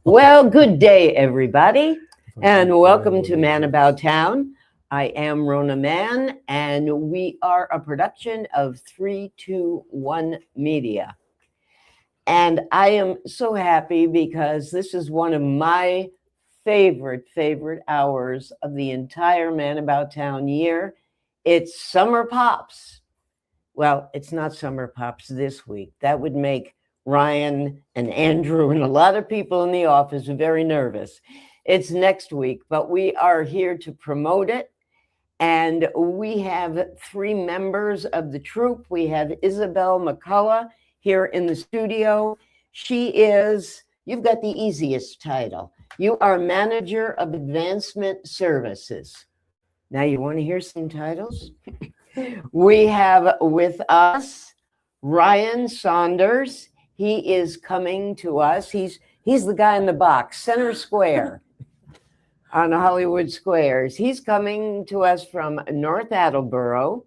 Well, good day, everybody, and welcome to Man About Town. I am Rona Mann, and we are a production of 321 Media. And I am so happy because this is one of my favorite hours of the entire Man About Town year. It's Summer Pops. Well, it's not Summer Pops this week. That would make Ryan and Andrew and a lot of people in the office very nervous. It's next week, but we are here to promote it. And we have three members of the troupe. We have Isabel McCullough here in the studio. She is, you've got the easiest title. You are Manager of Advancement Services. Now, you want to hear some titles? We have with us Ryan Saunders. He is coming to us. He's the guy in the box, center square on Hollywood Squares. He's coming to us from North Attleboro,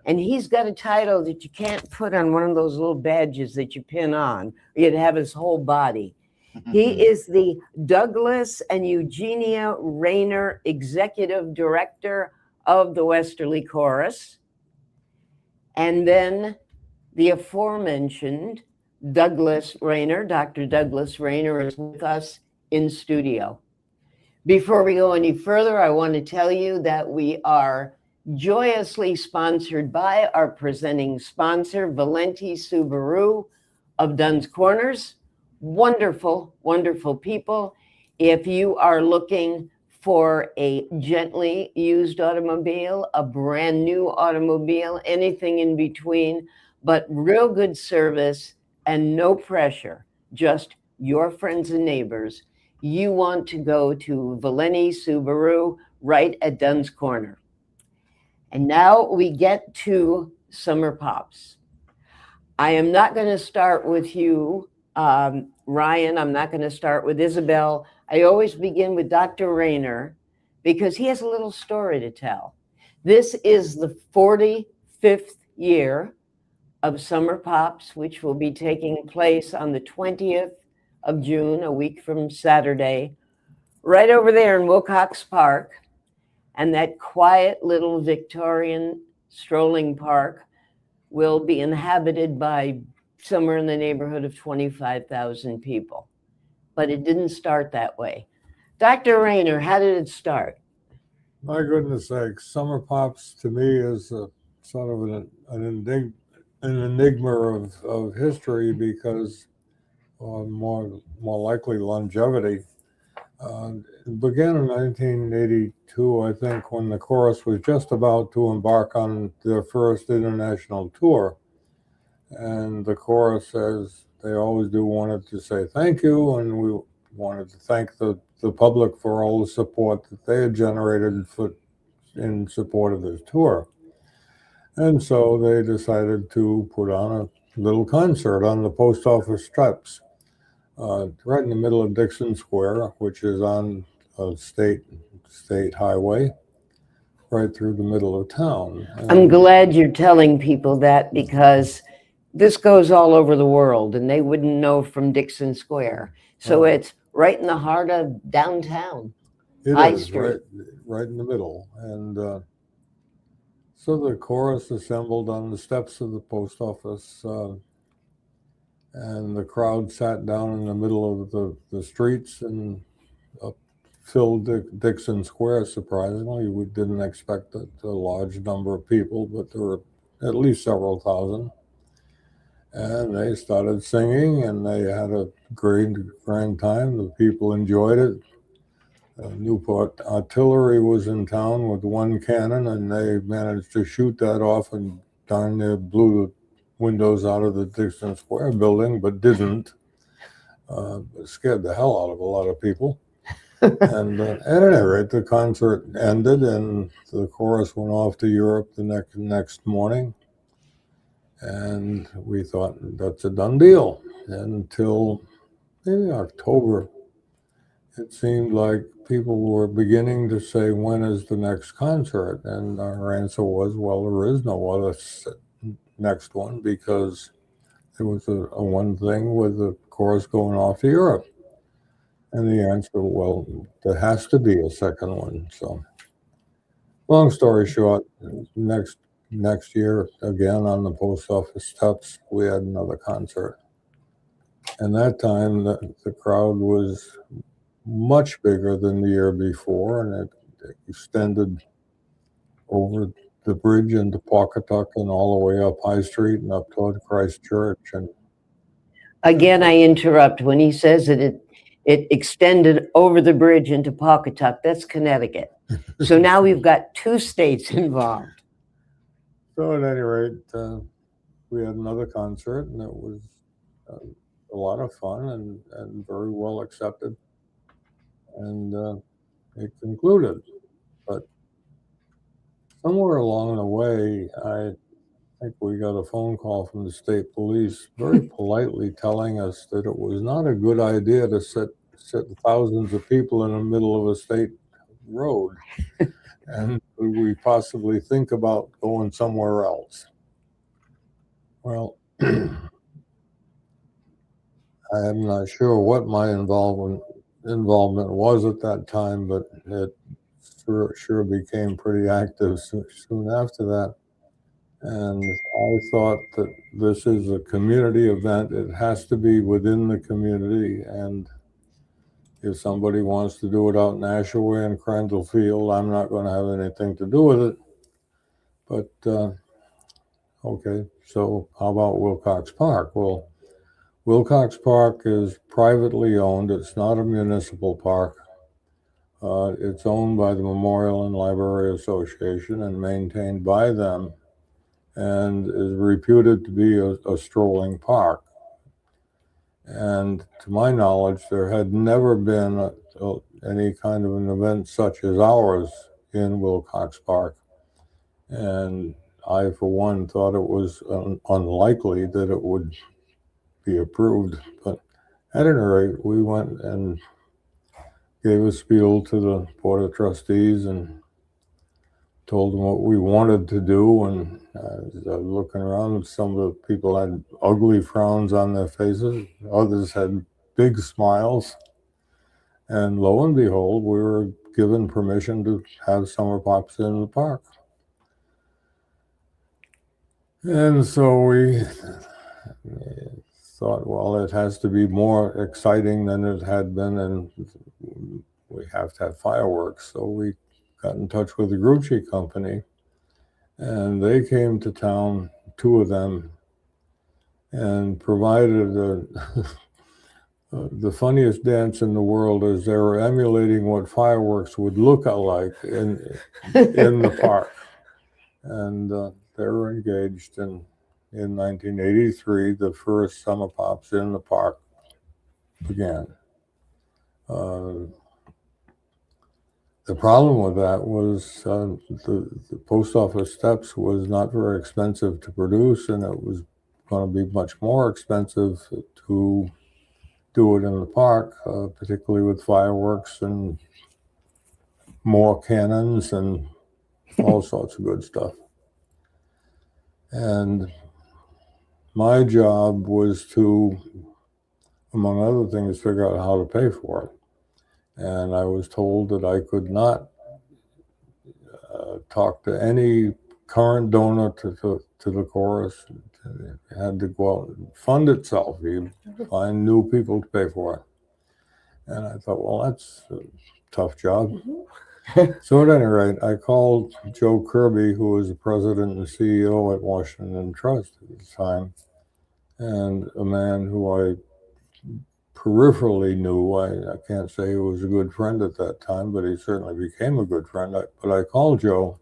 and he's got a title that you can't put on one of those little badges that you pin on. You'd have his whole body. He is the Douglas and Eugenia Rayner Executive Director of the Westerly Chorus. And then the aforementioned Douglas Rayner, Dr. Douglas Rayner, is with us in studio. Before we go any further, I want to tell you that we are joyously sponsored by our presenting sponsor, Valenti Subaru of Dunn's Corners. Wonderful, wonderful people. If you are looking for a gently used automobile, a brand new automobile, anything in between, but real good service and no pressure, just your friends and neighbors, you want to go to Valenti Subaru right at Dunn's Corner. And now we get to Summer Pops. I am not going to start with you, Ryan. I'm not going to start with Isabel. I always begin with Dr. Rayner because he has a little story to tell. This is the 45th year of Summer Pops, which will be taking place on the 20th of June, a week from Saturday, right over there in Wilcox Park. And that quiet little Victorian strolling park will be inhabited by somewhere in the neighborhood of 25,000 people. But it didn't start that way. Dr. Rayner, how did it start? My goodness sakes, Summer Pops to me is a, sort of an enigma of history because more likely longevity. It began in 1982, I think, when the chorus was just about to embark on their first international tour. And the chorus, as they always do, wanted to say thank you, and we wanted to thank the public for all the support that they had generated in support of this tour. And so they decided to put on a little concert on the post office steps, right in the middle of Dixon Square, which is on a state highway, right through the middle of town. I'm glad you're telling people that because this goes all over the world and they wouldn't know from Dixon Square. So it's right in the heart of downtown. It High is, Street. right in the middle. And so the chorus assembled on the steps of the post office, and the crowd sat down in the middle of the streets and filled Dixon Square, surprisingly. We didn't expect a large number of people, but there were at least several thousand. And they started singing, and they had a grand time. The people enjoyed it. Newport Artillery was in town with one cannon, and they managed to shoot that off and darn near blew the windows out of the Dixon Square building, but didn't. It scared the hell out of a lot of people. And at any rate, the concert ended, and the chorus went off to Europe the next morning. And we thought that's a done deal. Until maybe October, it seemed like people were beginning to say, when is the next concert? And our answer was, well, there is no other next one because it was a one thing with the chorus going off to Europe. And the answer, well, there has to be a second one. So, long story short, next year, again on the post office steps, we had another concert. And that time, the crowd was much bigger than the year before, and it extended over the bridge into Pawcatuck and all the way up High Street and up toward Christ Church. And Again, I interrupt. When he says that it extended over the bridge into Pawcatuck, that's Connecticut. So now we've got two states involved. so at any rate, we had another concert, and it was a lot of fun and very well accepted. And it concluded. But somewhere along the way, I think we got a phone call from the state police very politely telling us that it was not a good idea to sit thousands of people in the middle of a state road. And could we possibly think about going somewhere else? Well, I am not sure what my involvement was at that time, but it sure became pretty active soon after that. And I thought that this is a community event. It has to be within the community. And if somebody wants to do it out in Ashaway and Crandall Field, I'm not going to have anything to do with it. But okay, so how about Wilcox Park? Well, Wilcox Park is privately owned. It's not a municipal park. It's owned by the Memorial and Library Association and maintained by them, and is reputed to be a strolling park. And to my knowledge, there had never been any kind of an event such as ours in Wilcox Park. And I, for one, thought it was unlikely that it would be approved. But at any rate, we went and gave a spiel to the Board of Trustees and told them what we wanted to do. And looking around, some of the people had ugly frowns on their faces. Others had big smiles. And lo and behold, we were given permission to have summer pops in the park. And so we thought, well, it has to be more exciting than it had been, and we have to have fireworks. So we got in touch with the Grucci Company, and they came to town, two of them, and provided the funniest dance in the world as they were emulating what fireworks would look like in the park. And they were engaged, and in 1983, the first summer pops in the park began. The problem with that was the post office steps was not very expensive to produce, and it was going to be much more expensive to do it in the park, particularly with fireworks and more cannons and all sorts of good stuff. And my job was to, among other things, figure out how to pay for it. And I was told that I could not talk to any current donor to the chorus. It had to go out and fund itself. You find new people to pay for it. And I thought, well, that's a tough job. So at any rate, I called Joe Kirby, who was the president and CEO at Washington Trust at the time, and a man who I peripherally knew. I can't say he was a good friend at that time, but he certainly became a good friend. But I called Joe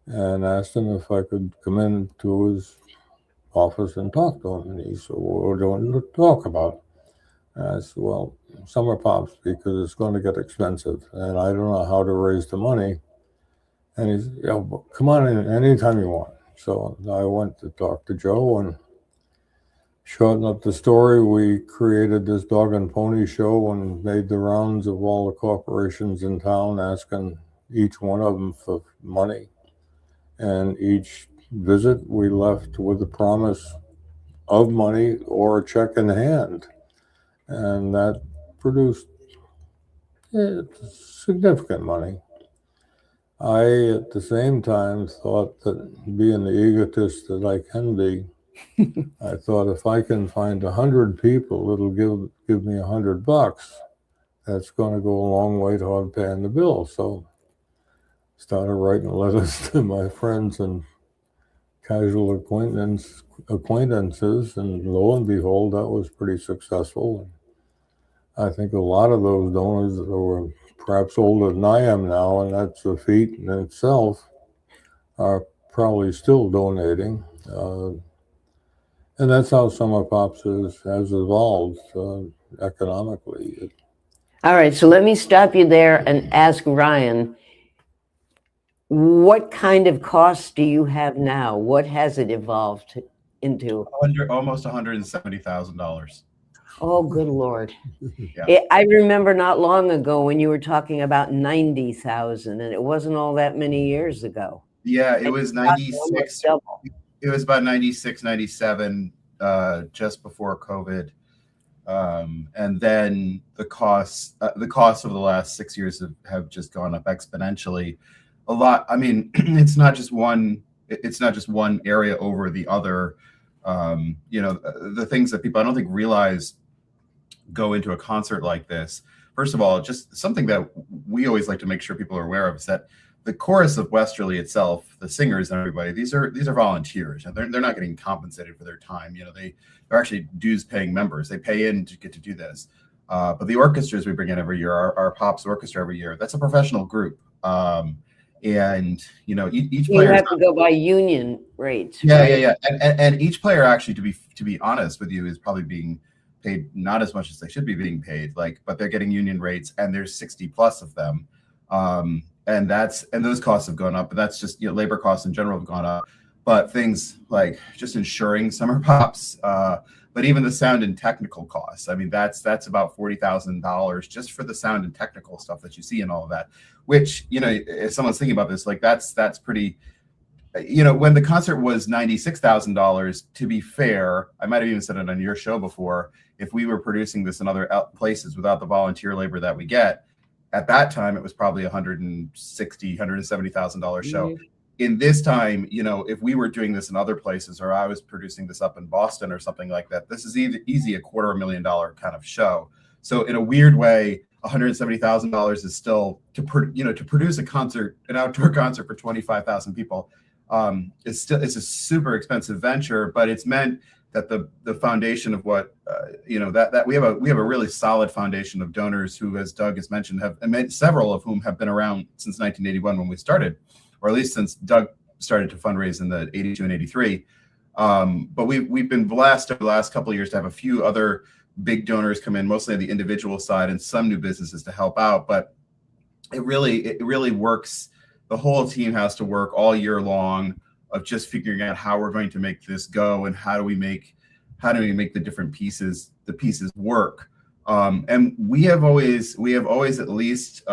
and asked him if I could come into his office and talk to him. And he said, well, what do you want to talk about? And I said, well, summer pops, because it's going to get expensive, and I don't know how to raise the money. And he said, yeah, well, come on in anytime you want. So I went to talk to Joe, and shorten up the story, we created this dog and pony show and made the rounds of all the corporations in town, asking each one of them for money. And each visit, we left with a promise of money or a check in hand. And that produced It's significant money. I, at the same time, thought that being the egotist that I can be, I thought if I can find 100 people that'll give me $100, that's going to go a long way toward paying the bill. So started writing letters to my friends and casual acquaintances, and lo and behold, that was pretty successful. I think a lot of those donors that were perhaps older than I am now, and that's a feat in itself, are probably still donating. And that's how Summer Pops has evolved economically. All right, so let me stop you there and ask Ryan, what kind of costs do you have now? What has it evolved into? Almost $170,000. Oh, good Lord. Yeah. I remember not long ago when you were talking about 90,000, and it wasn't all that many years ago. Yeah, it was 96. It was about 96, 97, just before COVID. And then the costs over the last 6 years have just gone up exponentially. A lot. I mean, it's not just one area over the other. The things that people I don't think realize go into a concert like this. First of all, just something that we always like to make sure people are aware of is that the chorus of Westerly itself, the singers and everybody, these are volunteers. They're not getting compensated for their time. They're actually dues paying members. They pay in to get to do this. But the orchestras we bring in every year, our Pops orchestra every year, that's a professional group. And each player, you have to go by union rates. Yeah, right? yeah. And each player, actually, to be honest with you, is probably being paid not as much as they should be being paid, but they're getting union rates, and there's 60 plus of them. And those costs have gone up, but that's just, labor costs in general have gone up. But things like just insuring Summer Pops, but even the sound and technical costs. I mean, that's about $40,000 just for the sound and technical stuff that you see and all of that, which, if someone's thinking about this, like that's pretty, when the concert was $96,000, to be fair, I might've even said it on your show before, if we were producing this in other places without the volunteer labor that we get, at that time, it was probably $160,000, $170,000 show. Mm-hmm. In this time, if we were doing this in other places, or I was producing this up in Boston or something like that, this is easy $250,000 kind of show. So in a weird way, $170,000 is still to produce a concert, an outdoor concert for 25,000 people. It's a super expensive venture, but it's meant that the foundation of what that we have a really solid foundation of donors who, as Doug has mentioned, several of whom have been around since 1981 when we started, or at least since Doug started to fundraise in the 82 and 83. But we've been blessed over the last couple of years to have a few other big donors come in, mostly on the individual side, and some new businesses to help out. But it really works. The whole team has to work all year long of just figuring out how we're going to make this go, and how do we make the different pieces work. And we have always at least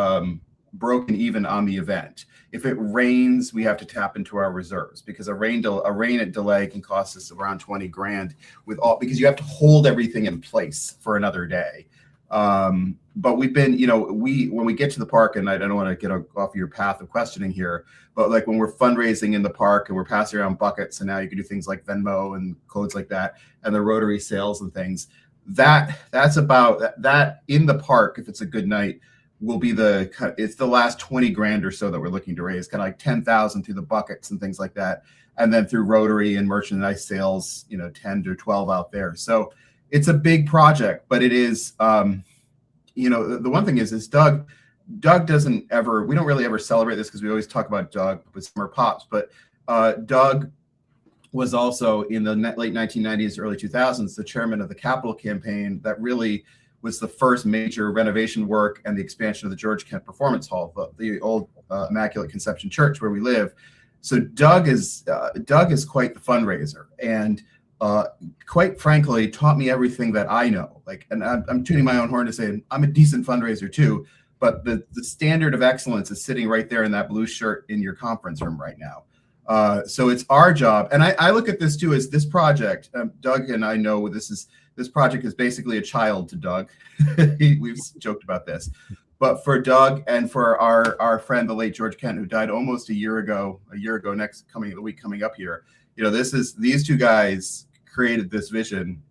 broken even on the event. If it rains, we have to tap into our reserves, because a rain delay can cost us around $20,000 because you have to hold everything in place for another day. But we've been, when we get to the park, and I don't want to get off your path of questioning here, but like when we're fundraising in the park and we're passing around buckets, and now you can do things like Venmo and codes like that, and the Rotary sales and things, that's about that in the park. If it's a good night, it's the last $20,000 or so that we're looking to raise, kind of like 10,000 through the buckets and things like that. And then through Rotary and merchandise sales, 10 to 12 out there. So it's a big project, but it is, the one thing is Doug doesn't ever, we don't really ever celebrate this because we always talk about Doug with Summer Pops, but Doug was also in the late 1990s, early 2000s, the chairman of the capital campaign that really was the first major renovation work and the expansion of the George Kent Performance Hall, the old Immaculate Conception Church where we live. So Doug is quite the fundraiser, and quite frankly taught me everything that I know. And I'm tuning my own horn to say I'm a decent fundraiser too, but the standard of excellence is sitting right there in that blue shirt in your conference room right now. So it's our job, and I look at this too as this project. Doug and I know this project is basically a child to Doug. We've joked about this, But for Doug and for our friend, the late George Kent, who died almost a year ago the week coming up here, these two guys created this vision,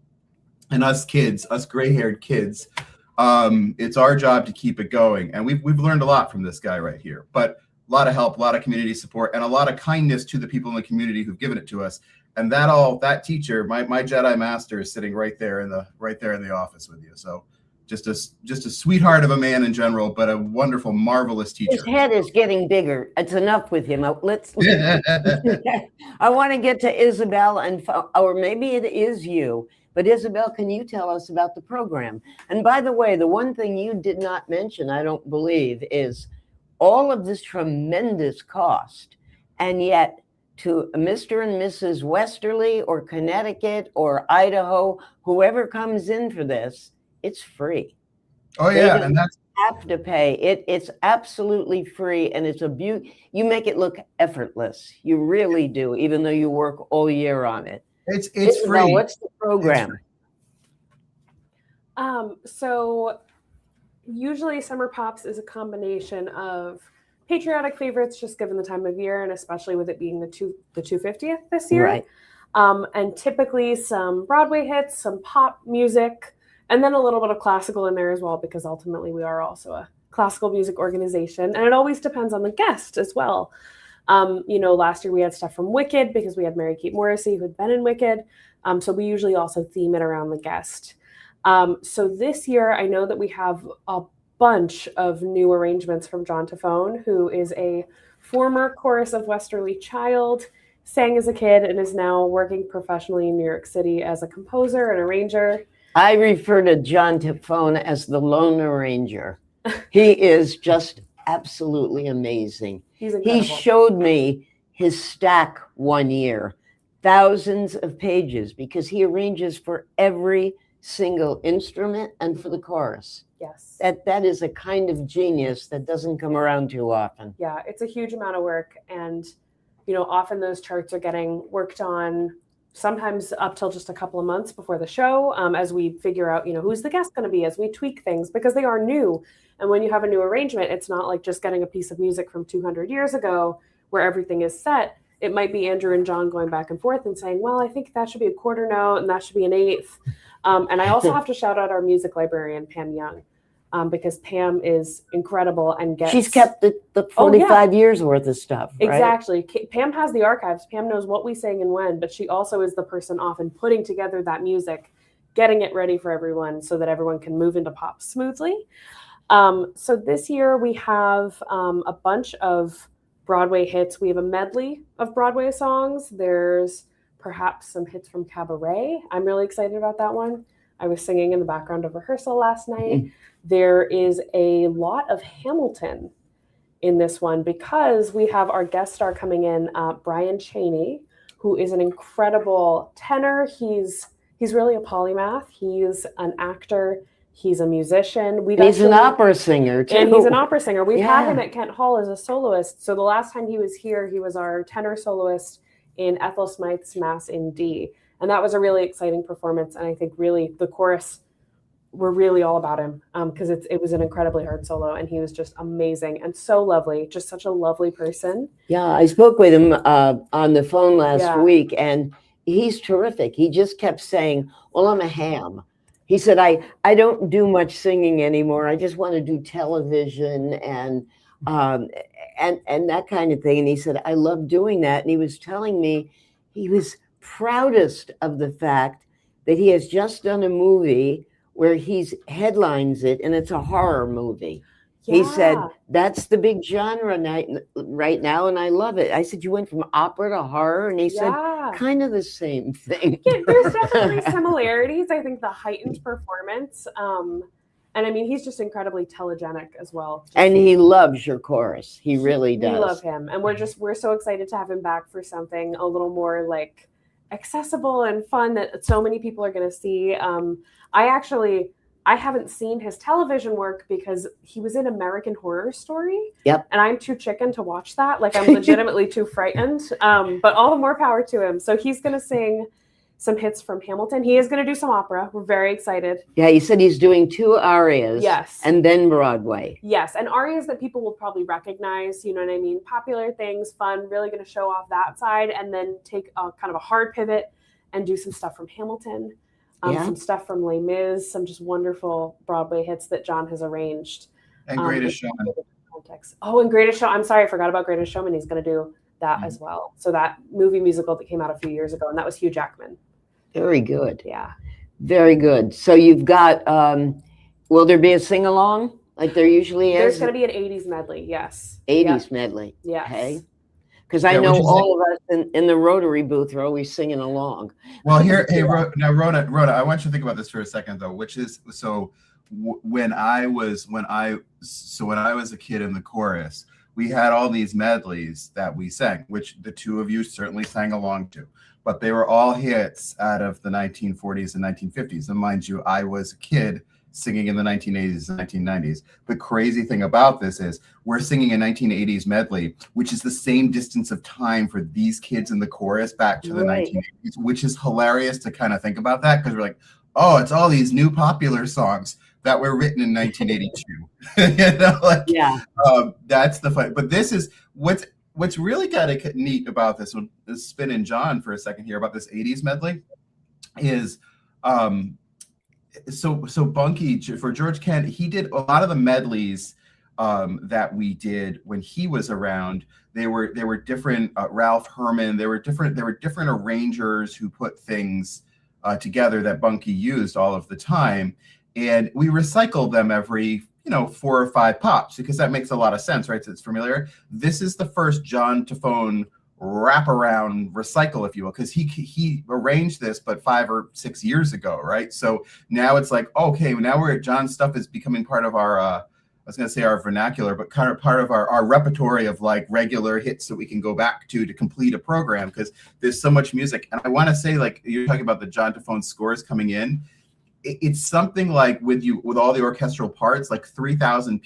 and us gray-haired kids, it's our job to keep it going. And we've learned a lot from this guy right here, but a lot of help, a lot of community support, and a lot of kindness to the people in the community who've given it to us. And that teacher, my Jedi Master, is sitting right there in the office with you. So just a sweetheart of a man in general, but a wonderful, marvelous teacher. His head is getting bigger. It's enough with him. Let's. I want to get to Isabel, or maybe it is you. But Isabel, can you tell us about the program? And by the way, the one thing you did not mention, I don't believe, is all of this tremendous cost, and yet to Mr. and Mrs. Westerly or Connecticut or Idaho, whoever comes in for this, it's free. Oh yeah, and that's have to pay. It's absolutely free, and it's a beauty. You make it look effortless. You really do, even though you work all year on it. It's Isabel, free. what's the program? So usually Summer Pops is a combination of patriotic favorites, just given the time of year, and especially with it being the 250th this year. Right. And typically some Broadway hits, some pop music, and then a little bit of classical in there as well, because ultimately we are also a classical music organization. And it always depends on the guest as well. Last year we had stuff from Wicked because we had Mary-Kate Morrissey, who had been in Wicked. So we usually also theme it around the guest. So this year I know that we have a bunch of new arrangements from John Tafone, who is a former chorus of Westerly child, sang as a kid, and is now working professionally in New York City as a composer and arranger. I refer to John Tafone as the lone arranger. He is just absolutely amazing. He's incredible. He showed me his stack one year, thousands of pages, because he arranges for every single instrument and for the chorus. Yes. That is a kind of genius that doesn't come around too often. Yeah, it's a huge amount of work, and often those charts are getting worked on sometimes up till just a couple of months before the show, as we figure out who's the guest going to be, as we tweak things, because they are new. And when you have a new arrangement, it's not like just getting a piece of music from 200 years ago where everything is set. It might be Andrew and John going back and forth and saying, well, I think that should be a quarter note and that should be an eighth. And I also have to shout out our music librarian, Pam Young, because Pam is incredible and she's kept the 45 years worth of stuff. Right? Exactly. Pam has the archives. Pam knows what we sang and when, but she also is the person often putting together that music, getting it ready for everyone so that everyone can move into pop smoothly. So this year we have a bunch of Broadway hits. We have a medley of Broadway songs. There's perhaps some hits from Cabaret. I'm really excited about that one. I was singing in the background of rehearsal last night. There is a lot of Hamilton in this one because we have our guest star coming in, Brian Chaney, who is an incredible tenor. He's really a polymath. He's an actor. He's a musician. He's an opera singer, too. And he's an opera singer. We've had him at Kent Hall as a soloist. So the last time he was here, he was our tenor soloist in Ethel Smythe's Mass in D. And that was a really exciting performance. And I think really the chorus were really all about him because it was an incredibly hard solo. And he was just amazing and so lovely, just such a lovely person. Yeah, I spoke with him on the phone last week, and he's terrific. He just kept saying, well, I'm a ham. He said, I don't do much singing anymore. I just want to do television and that kind of thing. And he said, I love doing that. And he was telling me he was proudest of the fact that he has just done a movie where he's headlines it, and it's a horror movie. Yeah. He said, that's the big genre right now, and I love it. I said, you went from opera to horror? And he said, kind of the same thing. Yeah, there's definitely similarities. I think the heightened performance, and I mean, he's just incredibly telegenic as well. And he loves your chorus. He really does. We love him. And we're so excited to have him back for something a little more like accessible and fun that so many people are going to see. I haven't seen his television work because he was in American Horror Story. Yep. And I'm too chicken to watch that. Like, I'm legitimately too frightened. But all the more power to him. So he's going to sing some hits from Hamilton. He is going to do some opera. We're very excited. Yeah, he said he's doing 2 arias. Yes. And then Broadway. Yes, and arias that people will probably recognize, you know what I mean? Popular things, fun, really going to show off that side, and then take a kind of a hard pivot and do some stuff from Hamilton, some stuff from Les Mis, some just wonderful Broadway hits that John has arranged. And Greatest Showman. Context. Oh, and Greatest Show. I'm sorry, I forgot about Greatest Showman. He's going to do that as well. So that movie musical that came out a few years ago, and that was Hugh Jackman. Very good. Yeah. Very good. So you've got, will there be a sing-along like there usually is? There's going to be an 80s medley, yes. 80s medley. Yes. Okay. Because I know all of us in the Rotary booth are always singing along. Well, here, hey, now Rhoda, I want you to think about this for a second though, which is when I was a kid in the chorus, we had all these medleys that we sang, which the two of you certainly sang along to, but they were all hits out of the 1940s and 1950s. And mind you, I was a kid singing in the 1980s and 1990s. The crazy thing about this is we're singing a 1980s medley, which is the same distance of time for these kids in the chorus back to the 1980s, which is hilarious to kind of think about that, because we're like, oh, it's all these new popular songs that were written in 1982. You know, like, yeah, that's the fun. But this is what's really kind of neat about this one. Let's spin in John for a second here about this 80s medley is so Bunky, for George Kent, he did a lot of the medleys that we did when he was around. They were different. Ralph Herman. There were different arrangers who put things together that Bunky used all of the time, and we recycled them every 4 or 5 pops, because that makes a lot of sense, right? So it's familiar. This is the first John Tafone wraparound recycle, if you will, because he arranged this but 5 or 6 years ago, right? So now it's like, okay, now John's stuff is becoming part of our I was gonna say our vernacular, but kind of part of our repertory of like regular hits that we can go back to complete a program, because there's so much music. And I want to say, like, you're talking about the John Tafone scores coming in, it's something like with all the orchestral parts, like 3,000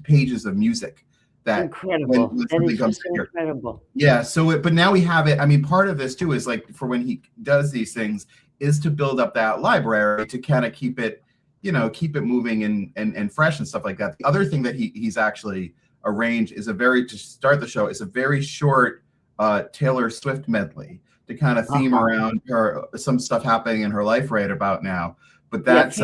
pages of music. That incredible. That is just incredible. Yeah. So, but now we have it. I mean, part of this too is like for when he does these things is to build up that library to kind of keep it moving and fresh and stuff like that. The other thing that he's actually arranged is to start the show is a very short Taylor Swift medley to kind of theme around some stuff happening in her life right about now. But that's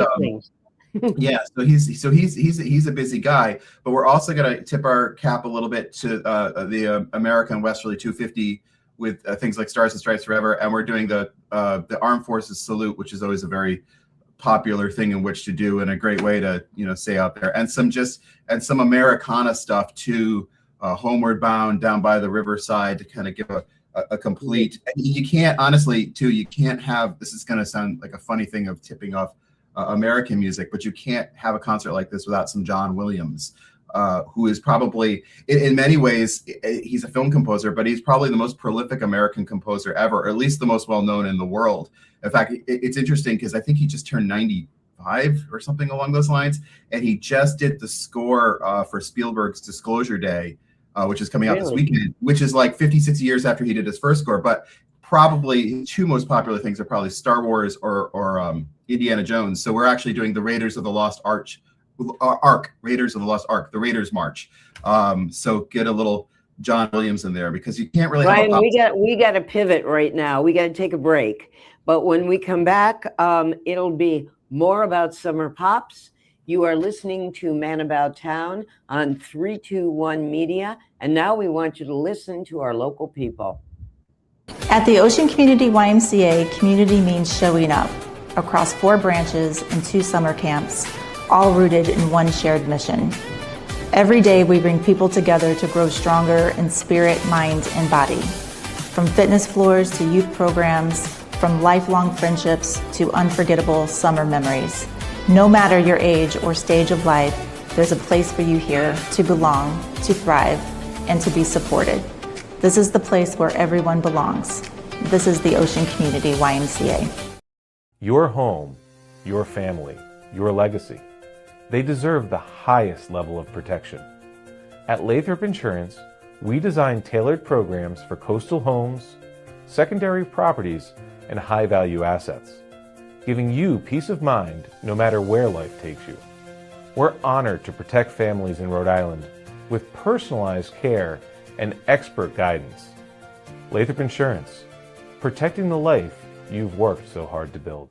yeah, so he's a busy guy, but we're also going to tip our cap a little bit to the American Westerly 250 with things like Stars and Stripes Forever, and we're doing the Armed Forces Salute, which is always a very popular thing in which to do and a great way to say out there, and some Americana stuff too, Homeward Bound, Down by the Riverside, to kind of give a complete. You can't honestly too. You can't have. This is going to sound like a funny thing of tipping off American music, but you can't have a concert like this without some John Williams, who is probably, in many ways, he's a film composer, but he's probably the most prolific American composer ever, or at least the most well-known in the world. In fact, it's interesting because I think he just turned 95 or something along those lines, and he just did the score for Spielberg's Disclosure Day, which is coming out this weekend, which is like 56 years after he did his first score. But probably his 2 most popular things are probably Star Wars or Indiana Jones. So we're actually doing the Raiders of the Lost Ark, Raiders of the Lost Ark, the Raiders March. So get a little John Williams in there, because you can't really. Ryan, we got to pivot right now. We got to take a break. But when we come back, it'll be more about summer pops. You are listening to Man About Town on 321 Media, and now we want you to listen to our local people. At the Ocean Community YMCA, community means showing up across 4 branches and 2 summer camps, all rooted in one shared mission. Every day we bring people together to grow stronger in spirit, mind, and body. From fitness floors to youth programs, from lifelong friendships to unforgettable summer memories. No matter your age or stage of life, there's a place for you here to belong, to thrive, and to be supported. This is the place where everyone belongs. This is the Ocean Community YMCA. Your home, your family, your legacy. They deserve the highest level of protection. At Lathrop Insurance, we design tailored programs for coastal homes, secondary properties, and high-value assets, giving you peace of mind no matter where life takes you. We're honored to protect families in Rhode Island with personalized care and expert guidance. Lathrop Insurance, protecting the life you've worked so hard to build.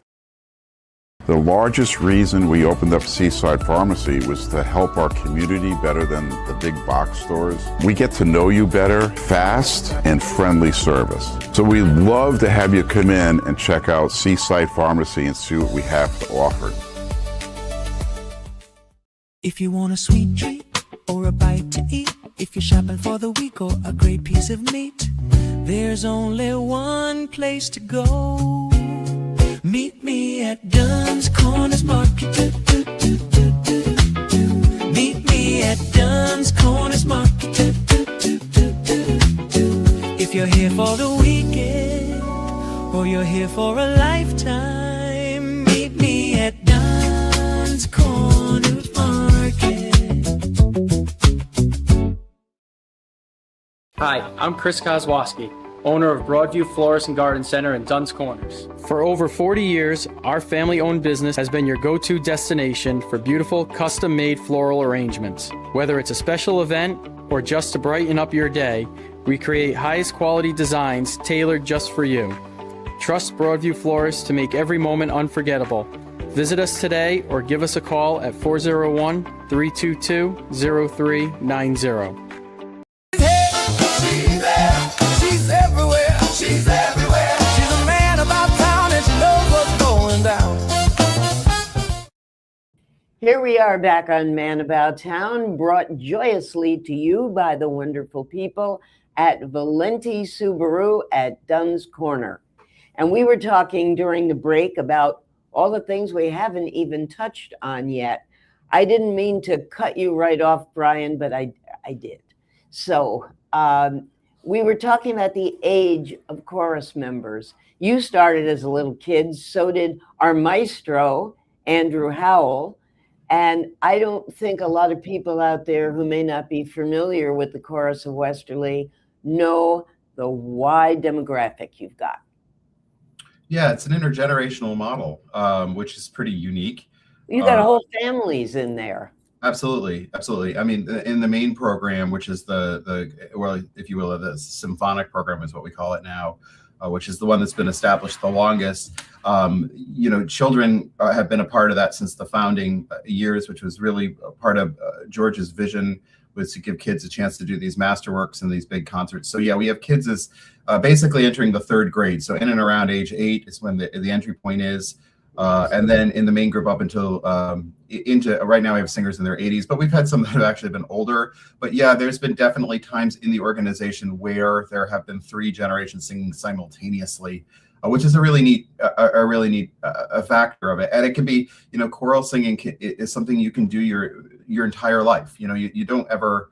The largest reason we opened up Seaside Pharmacy was to help our community better than the big box stores. We get to know you better, fast and friendly service. So we'd love to have you come in and check out Seaside Pharmacy and see what we have to offer. If you want a sweet treat or a bite to eat, if you're shopping for the week or a great piece of meat, there's only one place to go. Meet me at Dunn's Corners Market. Meet me at Dunn's Corners Market. If you're here for the weekend or you're here for a lifetime, meet me at Dunn's Corners Market. Hi, I'm Chris Kozłowski, owner of Broadview Florist and Garden Center in Dunn's Corners. For over 40 years, our family-owned business has been your go-to destination for beautiful, custom-made floral arrangements. Whether it's a special event or just to brighten up your day, we create highest quality designs tailored just for you. Trust Broadview Florists to make every moment unforgettable. Visit us today or give us a call at 401-322-0390. She's everywhere. She's everywhere. She's a man about town and she knows what's going down. Here we are back on Man About Town, brought joyously to you by the wonderful people at Valenti Subaru at Dunn's Corner. And we were talking during the break about all the things we haven't even touched on yet. I didn't mean to cut you right off, Brian, but I did. So we were talking about the age of chorus members. You started as a little kid, so did our maestro, Andrew Howell. And I don't think a lot of people out there who may not be familiar with the chorus of Westerly know the wide demographic you've got. Yeah, it's an intergenerational model, which is pretty unique. You got whole families in there. Absolutely, absolutely. I mean, in the main program, which is well, if you will, the symphonic program is what we call it now, which is the one that's been established the longest. Children have been a part of that since the founding years, which was really a part of George's vision, was to give kids a chance to do these masterworks and these big concerts. So yeah, we have kids as basically entering the third grade. So in and around age 8 is when the entry point is. And then in the main group up until into right now we have singers in their 80s, but we've had some that have actually been older. But yeah, there's been definitely times in the organization where there have been 3 generations singing simultaneously, which is a really neat factor of it. And it can be, choral singing is something you can do your entire life. You don't ever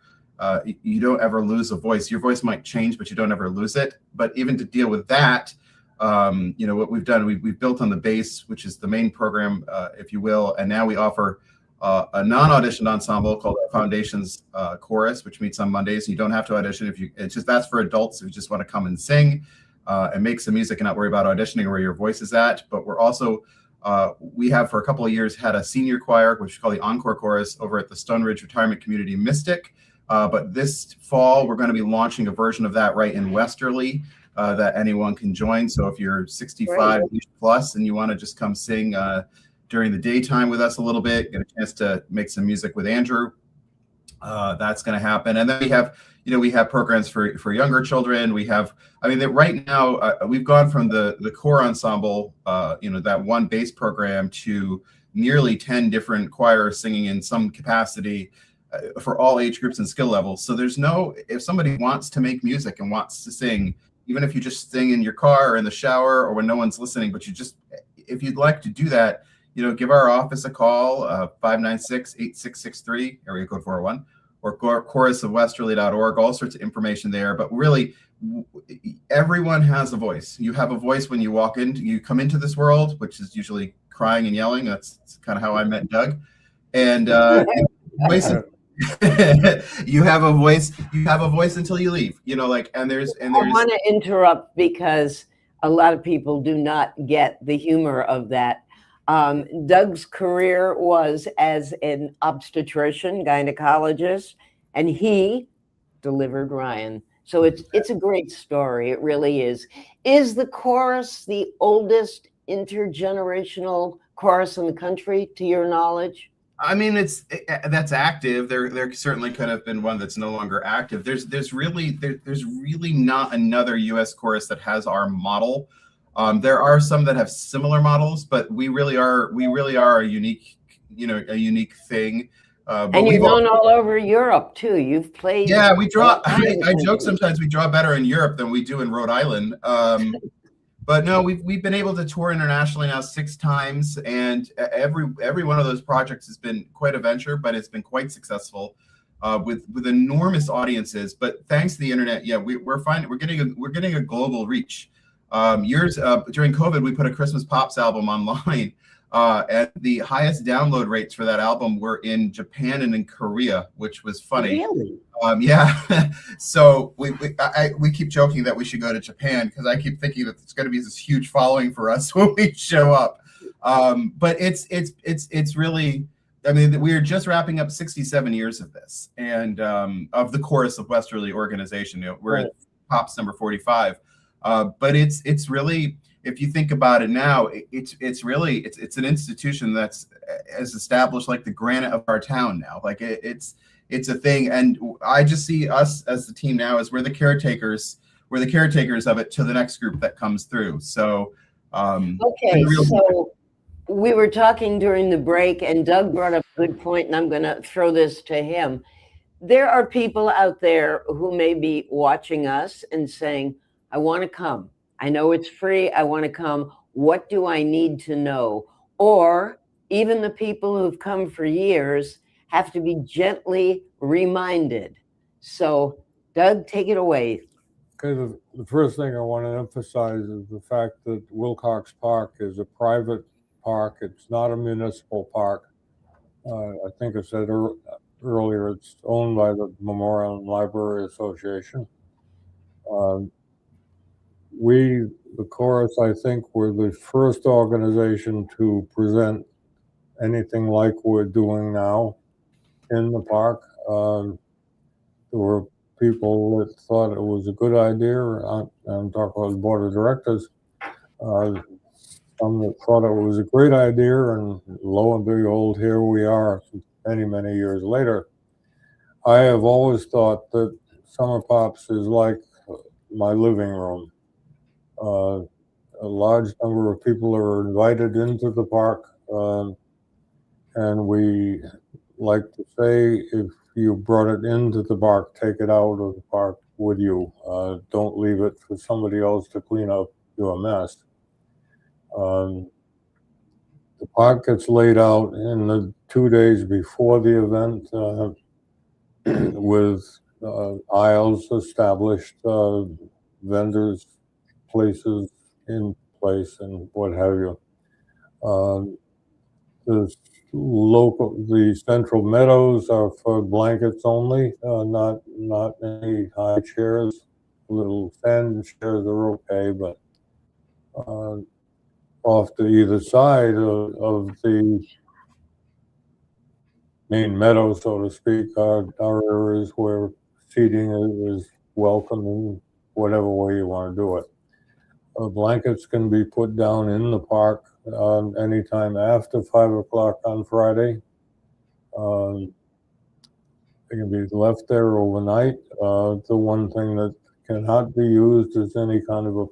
lose a voice. Your voice might change, but you don't ever lose it. But even to deal with that, what we've done, we've built on the base, which is the main program, if you will, and now we offer a non-auditioned ensemble called our Foundations Chorus, which meets on Mondays. You don't have to audition that's for adults if you just want to come and sing and make some music and not worry about auditioning or where your voice is at. But we're also we have for a couple of years had a senior choir, which we call the Encore Chorus, over at the Stone Ridge Retirement Community Mystic. But this fall, we're going to be launching a version of that right in Westerly. That anyone can join. So if you're 65 plus and you want to just come sing during the daytime with us a little bit, get a chance to make some music with Andrew, that's going to happen. And then we have programs for younger children. Right now we've gone from the core ensemble, that one bass program, to nearly 10 different choirs singing in some capacity for all age groups and skill levels. So if somebody wants to make music and wants to sing, even if you just sing in your car or in the shower or when no one's listening, but if you'd like to do that, give our office a call, 596-8663, area code 401, or chorusofwesterly.org, all sorts of information there. But really, everyone has a voice. You have a voice when you you come into this world, which is usually crying and yelling. That's kind of how I met Doug. And voices. You have a voice until you leave, and I want to interrupt because a lot of people do not get the humor of that. Doug's career was as an obstetrician, gynecologist, and he delivered Ryan. So it's a great story. It really is. Is the chorus the oldest intergenerational chorus in the country, to your knowledge? I mean, that's active. There certainly could have been one that's no longer active. There's really not another U.S. chorus that has our model. There are some that have similar models, but we really are a unique thing. And you've gone all over Europe too. You've played. Yeah, we draw. I joke sometimes we draw better in Europe than we do in Rhode Island. But no, we've been able to tour internationally now 6 times, and every one of those projects has been quite a venture, but it's been quite successful with enormous audiences. But thanks to the internet, yeah, we're getting a global reach. During COVID, we put a Christmas Pops album online. And the highest download rates for that album were in Japan and in Korea, which was funny. Really? Yeah. So we keep joking that we should go to Japan because I keep thinking that it's going to be this huge following for us when we show up. But it's really, I mean, we are just wrapping up 67 years of this and of the Chorus of Westerly organization. We're at Pops number 45. But it's really, if you think about it now, it's an institution that's as established like the granite of our town now. Like it's a thing, and I just see us as the team now as we're the caretakers of it to the next group that comes through. So okay, so we were talking during the break, and Doug brought up a good point, and I'm going to throw this to him. There are people out there who may be watching us and saying, I want to come. I know it's free. I want to come. What do I need to know? Or even the people who've come for years have to be gently reminded. So, Doug, take it away. Okay, the first thing I want to emphasize is the fact that Wilcox Park is a private park. It's not a municipal park. I think I said earlier, it's owned by the Memorial and Library Association. We, the Chorus, I think, were the first organization to present anything like we're doing now in the park. There were people that thought it was a good idea. I'm talking about the board of directors. Some that thought it was a great idea, and lo and behold, here we are many, many years later. I have always thought that Summer Pops is like my living room. A large number of people are invited into the park, and we like to say, if you brought it into the park, take it out of the park with you. Don't leave it for somebody else to clean up your mess. The park gets laid out in the 2 days before the event with aisles established, vendors, places in place, and what have you. The central meadows are for blankets only, not any high chairs. Little stand chairs are okay, but off to either side of the main meadow, so to speak, are areas where seating is welcome in whatever way you want to do it. Blankets can be put down in the park anytime after 5 o'clock on Friday. They can be left there overnight. The one thing that cannot be used is any kind of a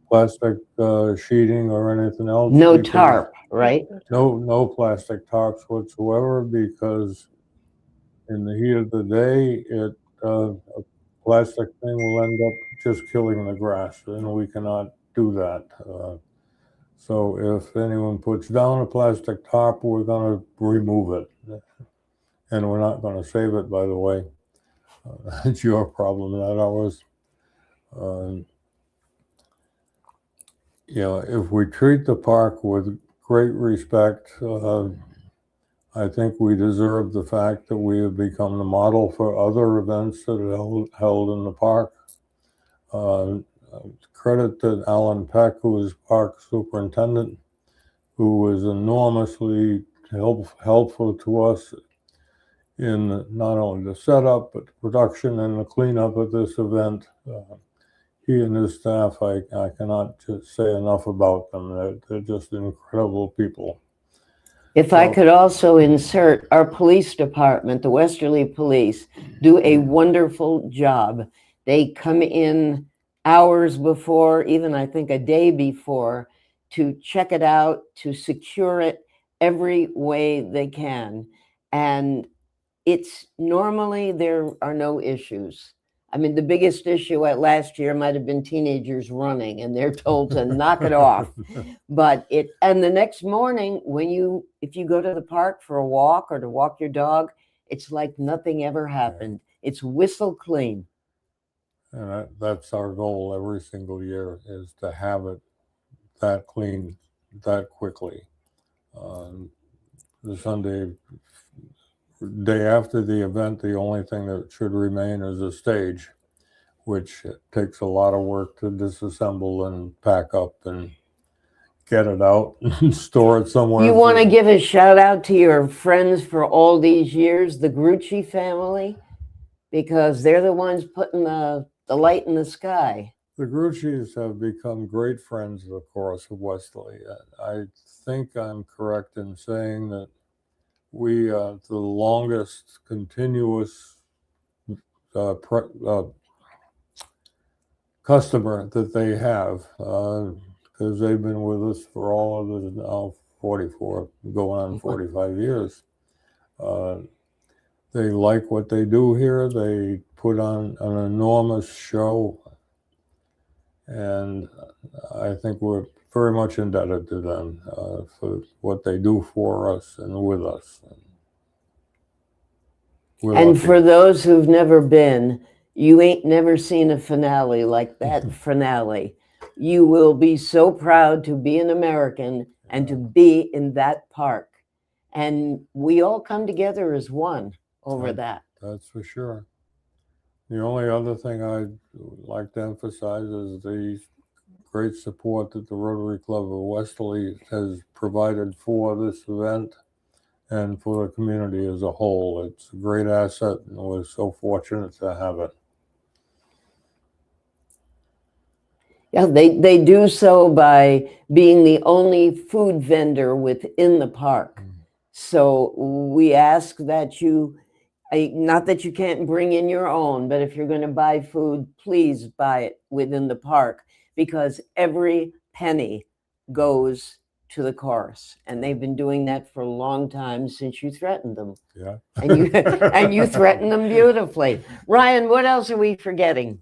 plastic sheeting or anything else. No tarp, right? No plastic tarps whatsoever, because in the heat of the day, a plastic thing will end up just killing the grass, and we cannot do that. So if anyone puts down a plastic tarp, we're going to remove it. And we're not going to save it, by the way. It's your problem, not ours. If we treat the park with great respect, I think we deserve the fact that we have become the model for other events that are held in the park. Credit to Alan Peck, who was park superintendent, who was enormously helpful to us in not only the setup, but the production and the cleanup of this event. He and his staff, I cannot just say enough about them. They're just incredible people. If I could also insert, our police department, the Westerly Police, do a wonderful job. They come in hours before, even I think a day before, to check it out, to secure it every way they can. And it's normally there are no issues. I mean, the biggest issue at last year might have been teenagers running, and they're told to knock it off. But and the next morning, if you go to the park for a walk or to walk your dog, it's like nothing ever happened. It's whistle clean. And that's our goal every single year, is to have it that clean that quickly. The Sunday day after the event, the only thing that should remain is a stage, which takes a lot of work to disassemble and pack up and get it out and store it somewhere. You want to give a shout out to your friends for all these years, the Grucci family, because they're the ones putting the light in the sky. The Gruccis have become great friends, of course, of Westerly. I think I'm correct in saying that we are the longest continuous customer that they have, because they've been with us for all of the now 44, going on 45 years. They like what they do here. They put on an enormous show, and I think we're very much indebted to them for what they do for us and with us. And for those who've never been, you ain't never seen a finale like that finale. You will be so proud to be an American and to be in that park. And we all come together as one over that. That's for sure. The only other thing I'd like to emphasize is the great support that the Rotary Club of Westerly has provided for this event and for the community as a whole. It's a great asset, and we're so fortunate to have it. Yeah, they do so by being the only food vendor within the park. So we ask that you, not that you can't bring in your own, but if you're going to buy food, please buy it within the park, because every penny goes to the chorus, and they've been doing that for a long time, since you threatened them. Yeah. And you threatened them beautifully. Ryan, what else are we forgetting?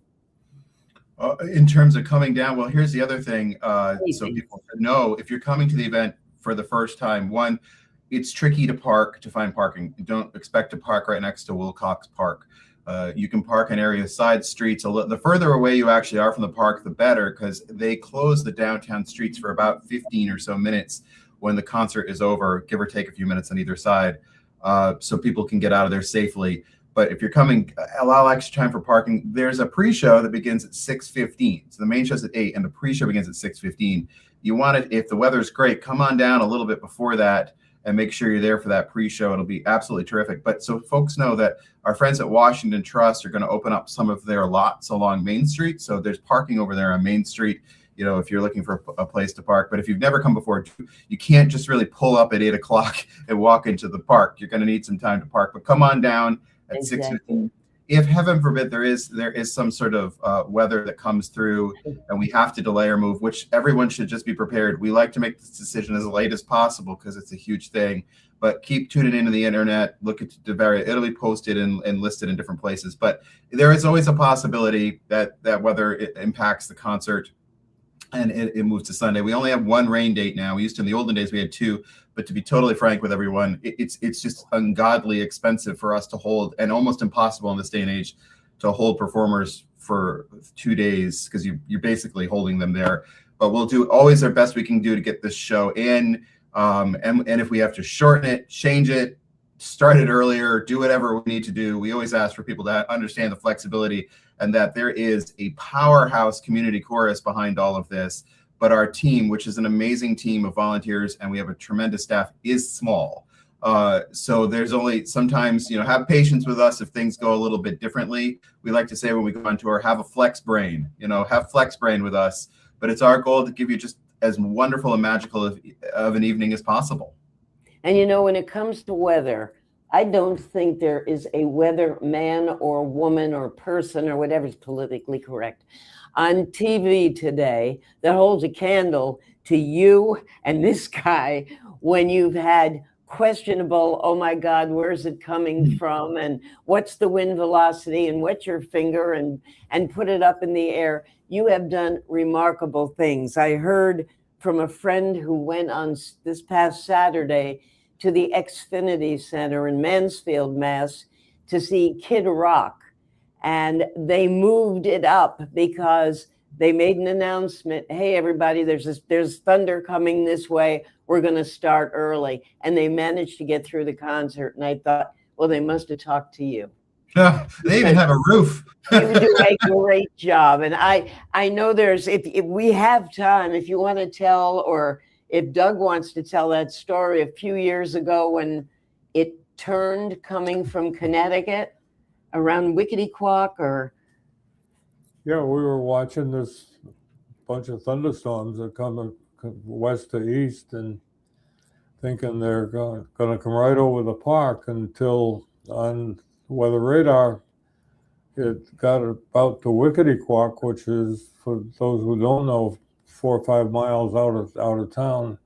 In terms of coming down, well, here's the other thing. So people know, if you're coming to the event for the first time, one, it's tricky to find parking. Don't expect to park right next to Wilcox Park. You can park in area side streets. The further away you actually are from the park, the better, because they close the downtown streets for about 15 or so minutes when the concert is over, give or take a few minutes on either side, so people can get out of there safely. But if you're coming, allow extra time for parking. There's a pre-show that begins at 6:15. So the main show's at 8, and the pre-show begins at 6:15. You want it, if the weather's great, come on down a little bit before that and make sure you're there for that pre-show. It'll be absolutely terrific. But so folks know that our friends at Washington Trust are going to open up some of their lots along Main Street. So there's parking over there on Main Street, you know, if you're looking for a place to park. But if you've never come before, you can't just really pull up at 8 o'clock and walk into the park. You're going to need some time to park. But come on down at 6:15. If heaven forbid there is some sort of weather that comes through and we have to delay or move, which everyone should just be prepared. We like to make this decision as late as possible because it's a huge thing. But keep tuning into the internet. Look at the various. It'll be posted and listed in different places. But there is always a possibility that weather impacts the concert, and it moves to Sunday. We only have one rain date now. We used to, in the olden days, we had 2. But to be totally frank with everyone, it's just ungodly expensive for us to hold, and almost impossible in this day and age to hold performers for 2 days, because you're basically holding them there. But we'll do always our best we can do to get this show in. And if we have to shorten it, change it, start it earlier, do whatever we need to do, we always ask for people to understand the flexibility and that there is a powerhouse community chorus behind all of this. But our team, which is an amazing team of volunteers, and we have a tremendous staff, is small. So there's only sometimes, have patience with us if things go a little bit differently. We like to say when we go on tour, have a flex brain, have flex brain with us. But it's our goal to give you just as wonderful and magical of an evening as possible. And when it comes to weather, I don't think there is a weather man or woman or person or whatever is politically correct on TV today that holds a candle to you and this guy when you've had questionable, oh my God, where's it coming from? And what's the wind velocity? And wet your finger and put it up in the air. You have done remarkable things. I heard from a friend who went on this past Saturday to the Xfinity Center in Mansfield, Mass, to see Kid Rock. And they moved it up because they made an announcement. Hey, everybody, there's thunder coming this way. We're going to start early. And they managed to get through the concert. And I thought, well, they must have talked to you. They even have a roof. You do a great job. And I know if we have time, if you want to tell, or if Doug wants to tell that story a few years ago when it turned coming from Connecticut around Wickety-Quack or... Yeah, we were watching this bunch of thunderstorms that come west to east and thinking they're going to come right over the park until on weather radar, it got about to Wickety-Quack, which is, for those who don't know, 4 or 5 miles out of town.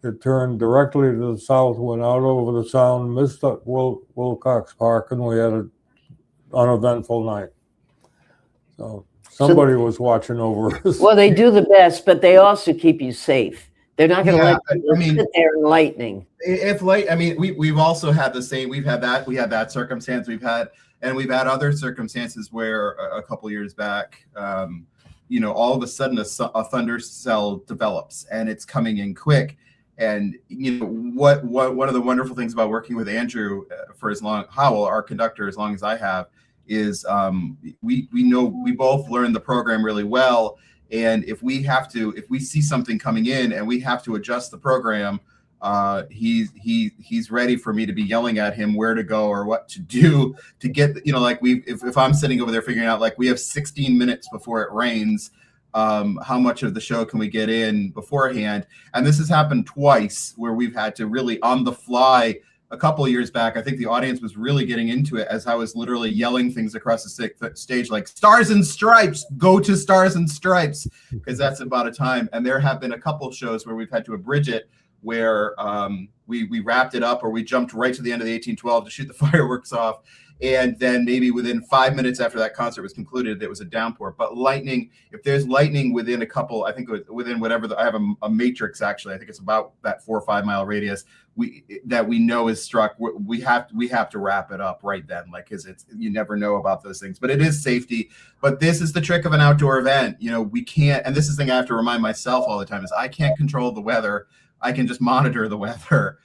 It turned directly to the south, went out over the sound, missed Wilcox Park, and we had an uneventful night. So somebody was watching over us. Well, they do the best, but they also keep you safe. They're not going to let you sit there in lightning. We've also had the same. We had that circumstance. We've had other circumstances where a couple years back, all of a sudden a thunder cell develops and it's coming in quick. And what one of the wonderful things about working with Andrew for Howell, our conductor, as long as I have, is we know we both learned the program really well. And if we see something coming in and we have to adjust the program, he's ready for me to be yelling at him where to go or what to do to get, if I'm sitting over there figuring out, we have 16 minutes before it rains, how much of the show can we get in beforehand? And this has happened twice where we've had to really on the fly. A couple of years back, I think the audience was really getting into it as I was literally yelling things across the stage like Stars and Stripes, go to Stars and Stripes, because that's about a time. And there have been a couple of shows where we've had to abridge it, where we wrapped it up or we jumped right to the end of the 1812 to shoot the fireworks off. And then maybe within 5 minutes after that concert was concluded, there was a downpour. But lightning, if there's lightning within a couple, I think within whatever, I have a matrix actually, I think it's about that 4 or 5 mile radius that we know is struck, we have to wrap it up right then, because you never know about those things. But it is safety. But this is the trick of an outdoor event. We can't, and this is the thing I have to remind myself all the time, is I can't control the weather. I can just monitor the weather.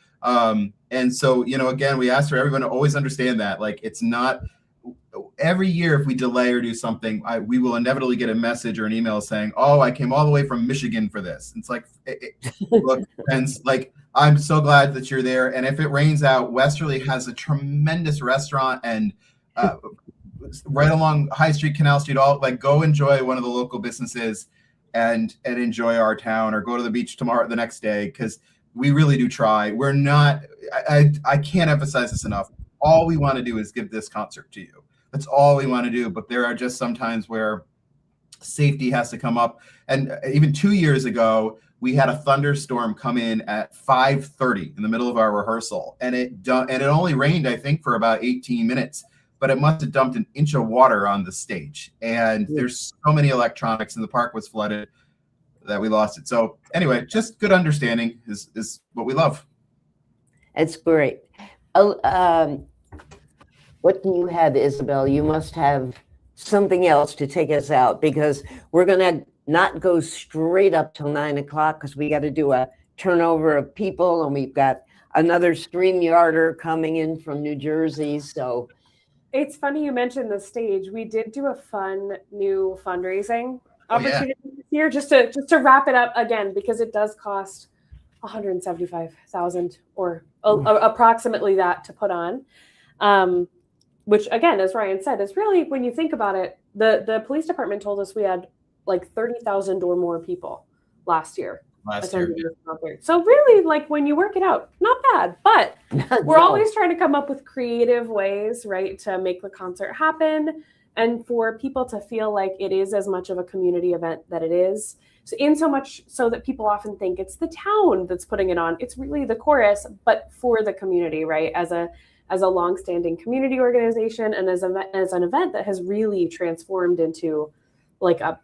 And so, again, we ask for everyone to always understand that, it's not every year if we delay or do something, we will inevitably get a message or an email saying, oh, I came all the way from Michigan for this. It's look, friends, I'm so glad that you're there. And if it rains out, Westerly has a tremendous restaurant and right along High Street, Canal Street, go enjoy one of the local businesses and enjoy our town, or go to the beach the next day, because we really do try. We're not, I can't emphasize this enough. All we want to do is give this concert to you. That's all we want to do. But there are just some times where safety has to come up. And even 2 years ago, we had a thunderstorm come in at 5:30 in the middle of our rehearsal. And it only rained, I think, for about 18 minutes. But it must have dumped an inch of water on the stage. And there's so many electronics, and the park was flooded that we lost it. So anyway, just good understanding is what we love. It's great. What do you have, Isabel? You must have something else to take us out, because we're going to not go straight up till 9 o'clock because we got to do a turnover of people, and we've got another StreamYarder coming in from New Jersey. So It's funny you mentioned the stage. We did do a fun new fundraising Oh, yeah. opportunity this year, just to wrap it up again, because it does cost $175,000 or approximately that to put on. Which again, as Ryan said, is really, when you think about it, the police department told us we had like 30,000 or more people last year. attending this concert. So really, like, when you work it out, not bad, but we're always trying to come up with creative ways, right, to make the concert happen and for people to feel like it is as much of a community event that it is. So in so much so that people often think it's the town that's putting it on. It's really the chorus, but for the community, right? As a longstanding community organization and as an event that has really transformed into like a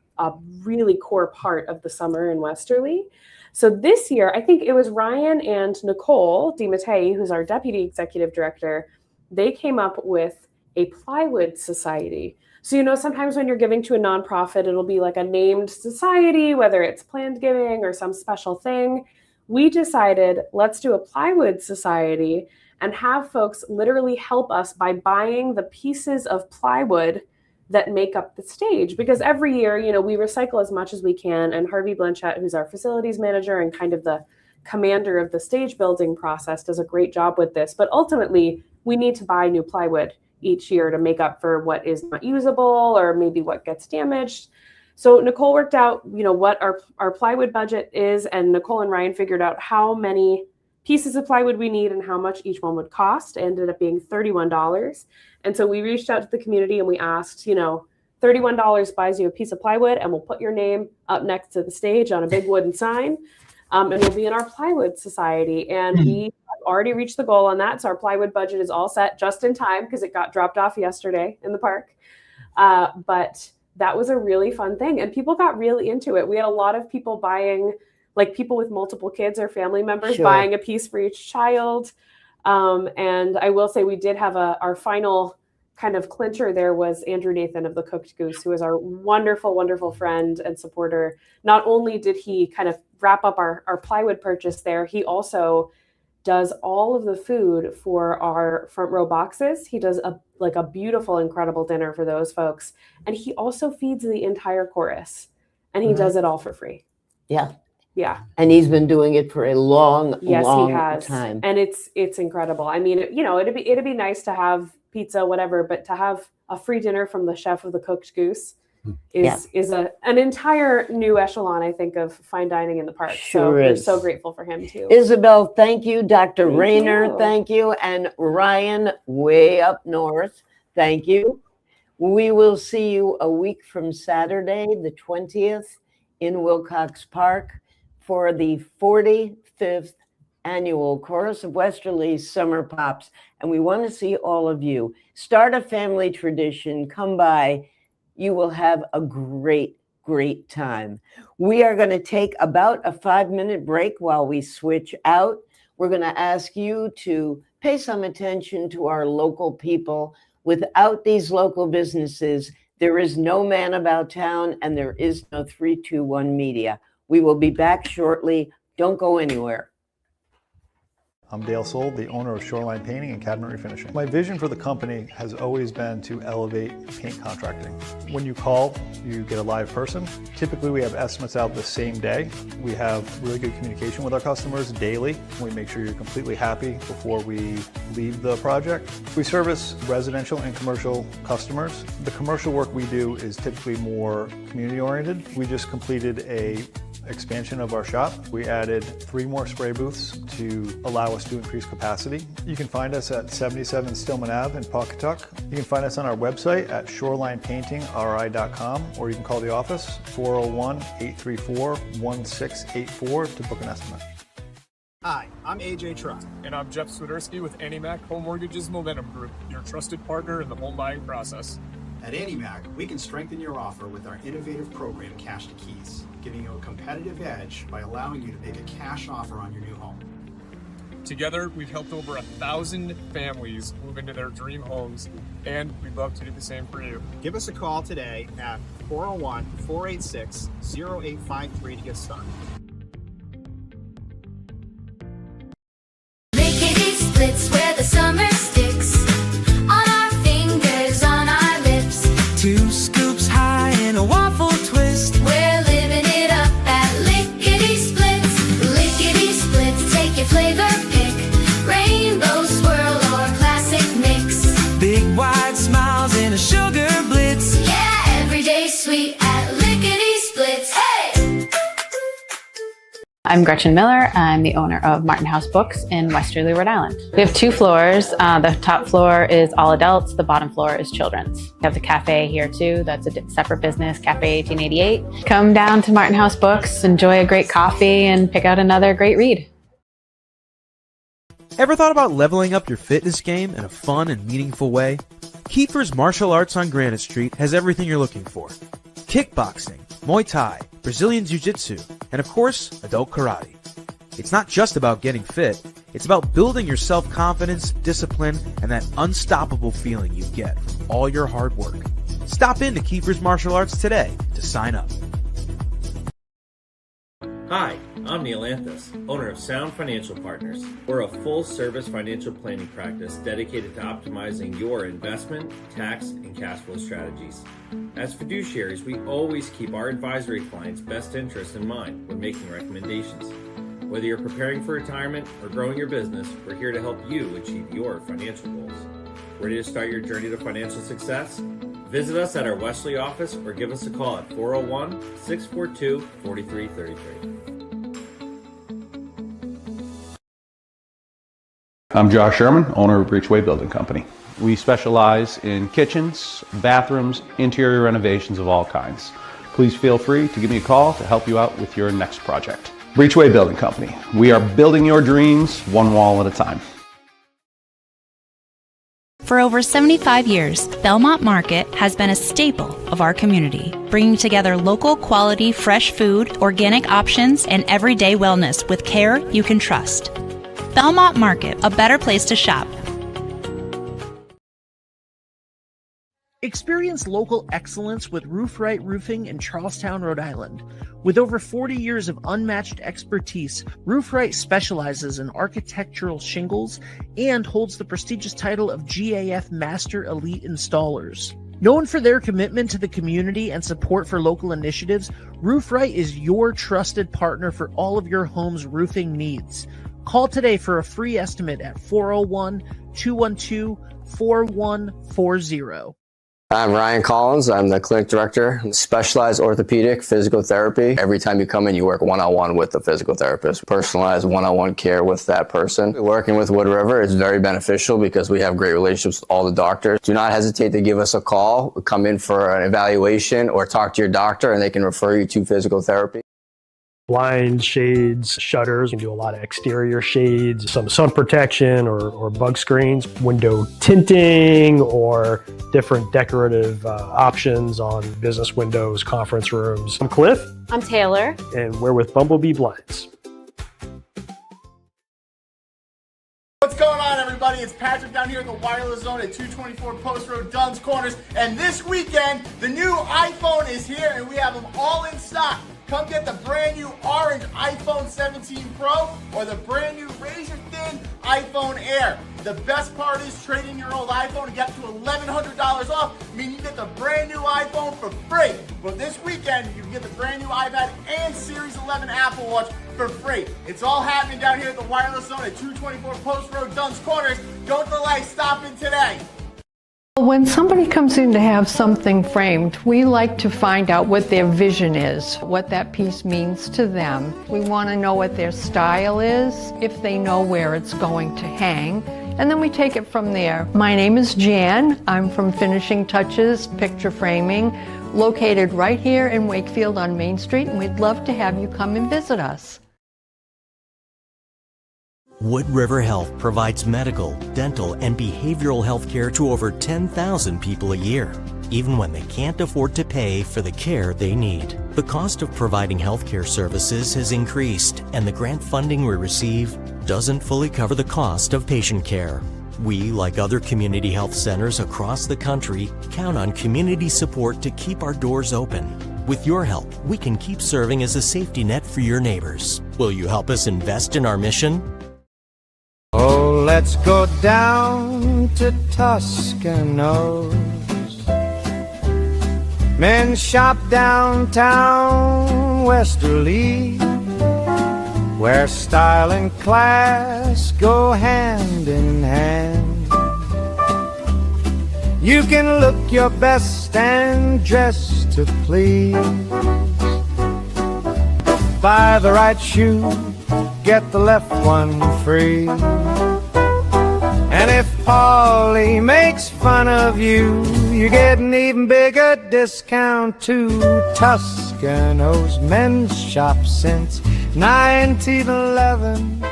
really core part of the summer in Westerly. So this year, I think it was Ryan and Nicole DiMattei, who's our deputy executive director, they came up with a plywood society. So, you know, sometimes when you're giving to a nonprofit, it'll be like a named society, whether it's planned giving or some special thing. We decided, let's do a plywood society and have folks literally help us by buying the pieces of plywood that make up the stage. Because every year, you know, we recycle as much as we can. And Harvey Blanchett, who's our facilities manager and kind of the commander of the stage building process, does a great job with this. But ultimately, we need to buy new plywood each year to make up for what is not usable or maybe what gets damaged. So Nicole worked out, you know, what our plywood budget is, and Nicole and Ryan figured out how many pieces of plywood we need and how much each one would cost. It ended up being $31. And so we reached out to the community and we asked, you know, $31 buys you a piece of plywood and we'll put your name up next to the stage on a big wooden sign. And you'll be in our plywood society. And we have already reached the goal on that. So our plywood budget is all set just in time because it got dropped off yesterday in the park. But that was a really fun thing. And people got really into it. We had a lot of people buying, like people with multiple kids or family members buying a piece for each child. And I will say we did have our final kind of clincher there was Andrew Nathan of the Cooked Goose, who is our wonderful, wonderful friend and supporter. Not only did he kind of wrap up our plywood purchase there, he also does all of the food for our front row boxes. He does a beautiful, incredible dinner for those folks. And he also feeds the entire chorus, and he does it all for free. Yeah. Yeah. And he's been doing it for a long, yes, long he has. time. And it's incredible. I mean, you know, it'd be nice to have pizza, whatever, but to have a free dinner from the chef of the Cooked Goose is an entire new echelon, I think, of fine dining in the park. So we're so grateful for him too. Isabel, thank you. Dr. Rayner, you. thank you. And Ryan, way up north, thank you. We will see you a week from Saturday, the 20th, in Wilcox Park for the 45th annual Chorus of Westerly Summer Pops. And we want to see all of you. Start a family tradition. Come by. You will have a great, great time. We are going to take about a 5-minute break while we switch out. We're going to ask you to pay some attention to our local people. Without these local businesses, there is no Man About Town and there is no 321 Media. We will be back shortly. Don't go anywhere. I'm Dale Soul, the owner of Shoreline Painting and Cabinet Refinishing. My vision for the company has always been to elevate paint contracting. When you call, you get a live person. Typically, we have estimates out the same day. We have really good communication with our customers daily. We make sure you're completely happy before we leave the project. We service residential and commercial customers. The commercial work we do is typically more community-oriented. We just completed a expansion of our shop. We added 3 more spray booths to allow us to increase capacity. You can find us at 77 Stillman Ave in Pawcatuck. You can find us on our website at shorelinepaintingri.com, or you can call the office 401-834-1684 to book an estimate. Hi, I'm AJ Truck. And I'm Jeff Swiderski with AnnieMac Home Mortgage's Momentum Group, your trusted partner in the home buying process. At AnnieMac, we can strengthen your offer with our innovative program, Cash to Keys, giving you a competitive edge by allowing you to make a cash offer on your new home. Together, we've helped over 1,000 families move into their dream homes, and we'd love to do the same for you. Give us a call today at 401-486-0853 to get started. Lickety splits where the summer sticks on our fingers. Stay sweet at Lickety Splits. Hey! I'm Gretchen Miller. I'm the owner of Martin House Books in Westerly, Rhode Island. We have 2 floors. The top floor is all adults. The bottom floor is children's. We have the cafe here too. That's a separate business, Cafe 1888. Come down to Martin House Books, enjoy a great coffee, and pick out another great read. Ever thought about leveling up your fitness game in a fun and meaningful way? Kiefer's Martial Arts on Granite Street has everything you're looking for. Kickboxing, Muay Thai, Brazilian Jiu-Jitsu, and of course, adult karate. It's not just about getting fit, it's about building your self-confidence, discipline, and that unstoppable feeling you get from all your hard work. Stop into Kiefer's Martial Arts today to sign up. Hi, I'm Neil Anthus, owner of Sound Financial Partners. We're a full-service financial planning practice dedicated to optimizing your investment, tax, and cash flow strategies. As fiduciaries, we always keep our advisory clients' best interests in mind when making recommendations. Whether you're preparing for retirement or growing your business, we're here to help you achieve your financial goals. Ready to start your journey to financial success? Visit us at our Westerly office or give us a call at 401-642-4333. I'm Josh Sherman, owner of Breachway Building Company. We specialize in kitchens, bathrooms, interior renovations of all kinds. Please feel free to give me a call to help you out with your next project. Breachway Building Company. We are building your dreams one wall at a time. For over 75 years, Belmont Market has been a staple of our community, bringing together local quality, fresh food, organic options, and everyday wellness with care you can trust. Belmont Market, a better place to shop. Experience local excellence with Roof Right Roofing in Charlestown, Rhode Island. With over 40 years of unmatched expertise, Roof Right specializes in architectural shingles and holds the prestigious title of GAF Master Elite Installers. Known for their commitment to the community and support for local initiatives, Roof Right is your trusted partner for all of your home's roofing needs. Call today for a free estimate at 401-212-4140. I'm Ryan Collins. I'm the clinic director, specialized orthopedic physical therapy. Every time you come in, you work one-on-one with the physical therapist, personalized one-on-one care with that person. Working with Wood River is very beneficial because we have great relationships with all the doctors. Do not hesitate to give us a call, come in for an evaluation, or talk to your doctor, and they can refer you to physical therapy. Blinds, shades, shutters. You can do a lot of exterior shades, some sun protection or bug screens, window tinting, or different decorative options on business windows, conference rooms. I'm Cliff. I'm Taylor. And we're with Bumblebee Blinds. What's going on, everybody? It's Patrick down here at the Wireless Zone at 224 Post Road, Dunn's Corners. And this weekend, the new iPhone is here and we have them all in stock. Come get the brand new orange iPhone 17 Pro or the brand new razor thin iPhone Air. The best part is trading your old iPhone and get up to $1,100 off. I mean, you get the brand new iPhone for free. But this weekend, you can get the brand new iPad and Series 11 Apple Watch for free. It's all happening down here at the Wireless Zone at 224 Post Road, Dunn's Corners. Don't delay, stop in today. When somebody comes in to have something framed, we like to find out what their vision is, what that piece means to them. We want to know what their style is, if they know where it's going to hang, and then we take it from there. My name is Jan. I'm from Finishing Touches Picture Framing, located right here in Wakefield on Main Street, and we'd love to have you come and visit us. Wood River Health provides medical, dental, and behavioral health care to over 10,000 people a year, even when they can't afford to pay for the care they need. The cost of providing health care services has increased, and the grant funding we receive doesn't fully cover the cost of patient care. We, like other community health centers across the country, count on community support to keep our doors open. With your help, we can keep serving as a safety net for your neighbors. Will you help us invest in our mission? Oh, let's go down to Tuscanoes. Men's shop downtown Westerly, where style and class go hand in hand. You can look your best and dress to please. Buy the right shoe, get the left one free. And if Paulie makes fun of you, you get an even bigger discount too. Toscano's men's shop since 1911.